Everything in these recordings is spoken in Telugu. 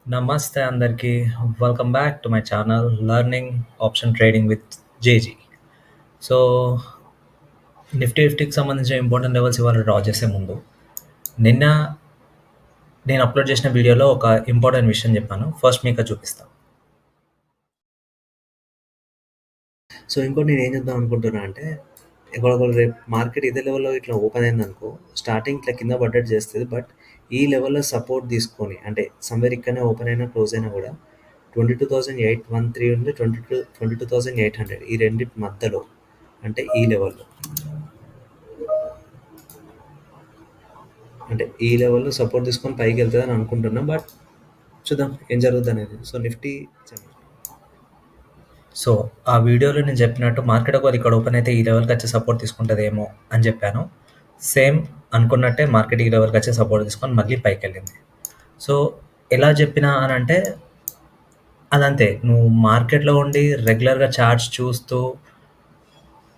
నమస్తే అందరికీ. Welcome back to my channel learning option trading with JG. So, Nifty ఫిఫ్టీకి సంబంధించిన ఇంపార్టెంట్ లెవెల్స్ ఇవాళ డ్రా చేసే ముందు, నిన్న నేను అప్లోడ్ చేసిన వీడియోలో ఒక ఇంపార్టెంట్ విషయం చెప్పాను. ఫస్ట్ మీకు అది చూపిస్తా. సో, ఇంకోటి నేను ఏం చెప్దాం అనుకుంటున్నా అంటే, ఒకవేళ రేపు మార్కెట్ ఇదే లెవెల్‌లో ఇట్లా ఓపెన్ అయిందనుకో, స్టార్టింగ్ ఇట్లా కింద పడ్డట్టు చేస్తది. బట్ ఈ లెవెల్‌లో సపోర్ట్ తీసుకొని అంటే సమ్‌వేర్ ఇక్కడనే ఓపెన్ అయినా, క్లోజ్ అయినా కూడా 22,813 నుండి 22,800 ఈ రెండిటి మధ్యలో అంటే ఈ లెవెల్‌లో ఈ లెవెల్‌లో సపోర్ట్ తీసుకొని పైకి వెళ్తదని అనుకుంటున్నా. బట్ చూద్దాం ఏం జరుగుద్దనేది. సో, నిఫ్టీ సో, ఆ వీడియోలో నేను చెప్పినట్టు మార్కెట్ ఒకవేళ ఇక్కడ ఓపెన్ అయితే ఈ లెవెల్‌కి వచ్చి సపోర్ట్ తీసుకుంటదేమో అని చెప్పాను. సేమ్ అనుకున్నట్టే మార్కెట్ ఈ లెవెల్‌కి వచ్చి సపోర్ట్ తీసుకొని మళ్ళీ పైకెళ్ళింది. సో, ఎలా చెప్పినా అనంటే అదంతే. నువ్వు మార్కెట్‌లో ఉండి రెగ్యులర్‌గా చార్ట్స్ చూస్తూ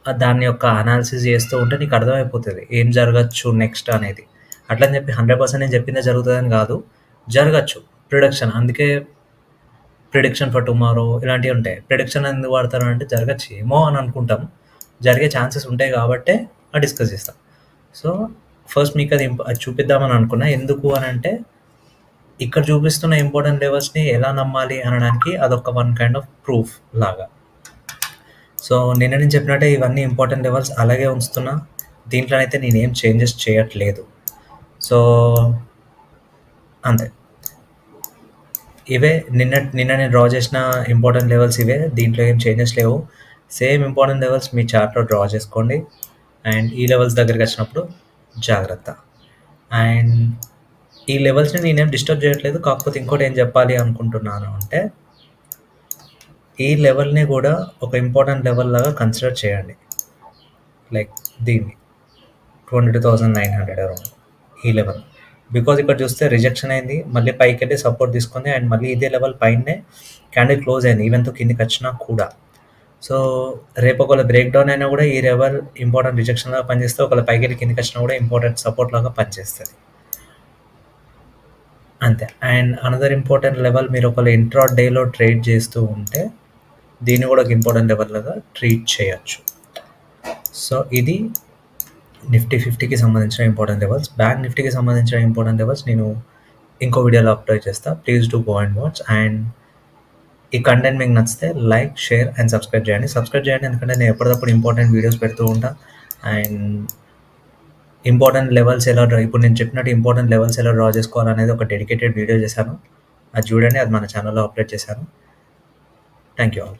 దాని యొక్క అనాలిసిస్ చేస్తూ ఉంటే నీకు అర్థమైపోతది. ఏం జరగచ్చు నెక్స్ట్ అనేది. అట్లని చెప్పి 100% నేను చెప్పిందే జరుగుతదని కాదు. జరగచ్చు. ప్రిడిక్షన్. అందుకే ప్రిడిక్షన్ ఫర్ టుమారో ఇలాంటివి ఉంటాయి. ప్రిడిక్షన్ ఎందుకు వాడతారు అంటే జరగచ్చు ఏమో అని అనుకుంటాం. జరిగే ఛాన్సెస్ ఉంటాయి కాబట్టే డిస్కస్ చేస్తాం. సో, ఫస్ట్ మీకు అది చూపిద్దామని అనుకున్నా. ఎందుకు అనంటే ఇక్కడ చూపిస్తున్న ఇంపార్టెంట్ లెవెల్స్‌ని ఎలా నమ్మాలి అనడానికి అదొక వన్ కైండ్ ఆఫ్ ప్రూఫ్ లాగా. సో, నిన్న నేను చెప్పినట్టే ఇవన్నీ ఇంపార్టెంట్ లెవెల్స్ అలాగే ఉంచుతున్నా. దీంట్లోనైతే నేనేం చేంజెస్ చేయట్లేదు. సో, అంతే. ఇవే నిన్న నేను డ్రా చేసిన ఇంపార్టెంట్ లెవెల్స్ ఇవే. దీంట్లో ఏం చేంజెస్ లేవు. సేమ్ ఇంపార్టెంట్ లెవెల్స్ మీ చార్ట్‌లో డ్రా చేసుకోండి. అండ్ ఈ లెవెల్స్ దగ్గరికి వచ్చినప్పుడు జాగ్రత్త. అండ్ ఈ లెవెల్స్‌ని నేనేం డిస్టర్బ్ చేయట్లేదు. కాకపోతే ఇంకోటి ఏం చెప్పాలి అనుకుంటున్నాను అంటే, ఈ లెవెల్‌ని కూడా ఒక ఇంపార్టెంట్ లెవెల్ లాగా కన్సిడర్ చేయండి. లైక్ దీన్ని 22,900 అరౌండ్ ఈ లెవెల్. బికాజ్ ఇక్కడ చూస్తే రిజెక్షన్ అయింది. మళ్ళీ పైకెళ్ళి సపోర్ట్ తీసుకుంది. అండ్ మళ్ళీ ఇదే లెవెల్ పైనే క్యాండిల్ క్లోజ్ అయింది. ఈవెన్ తో కిందికి వచ్చినా కూడా. సో, రేపు ఒకవేళ బ్రేక్ డౌన్ అయినా కూడా ఈ లెవెల్ ఇంపార్టెంట్ రిజెక్షన్ లాగా పనిచేస్తే, ఒకవేళ పైకెళ్ళి కిందికి వచ్చినా కూడా ఇంపార్టెంట్ సపోర్ట్ లాగా పనిచేస్తుంది. అంతే. అండ్ అనదర్ ఇంపార్టెంట్ లెవెల్ మీరు ఒకవేళ ఇంట్రా డేలో ట్రేడ్ చేస్తూ ఉంటే దీన్ని కూడా ఒక ఇంపార్టెంట్ లెవెల్ లాగా ట్రీట్ చేయొచ్చు. సో, ఇది నిఫ్టీ 50కి సంబంధించిన ఇంపార్టెంట్ లెవెల్స్. బ్యాంక్ నిఫ్టీకి సంబంధించిన ఇంపార్టెంట్ లెవెల్స్ నేను ఇంకో వీడియోలో అప్లోడ్ చేస్తా. Please do go and watch. And ఈ కంటెంట్ మీకు నచ్చితే లైక్, షేర్ అండ్ సబ్స్క్రైబ్ చేయండి. ఎందుకంటే నేను ఎప్పటికప్పుడు ఇంపార్టెంట్ వీడియోస్ పెడుతూ ఉంటా. అండ్ ఇంపార్టెంట్ లెవెల్స్ ఇప్పుడు నేను చెప్పినట్టు ఇంపార్టెంట్ లెవెల్స్ ఎలా డ్రా చేసుకోవాలనేది ఒక డెడికేటెడ్ వీడియో చేశాను. అది చూడండి. అది మన ఛానల్లో అప్లోడ్ చేశాను. Thank you all.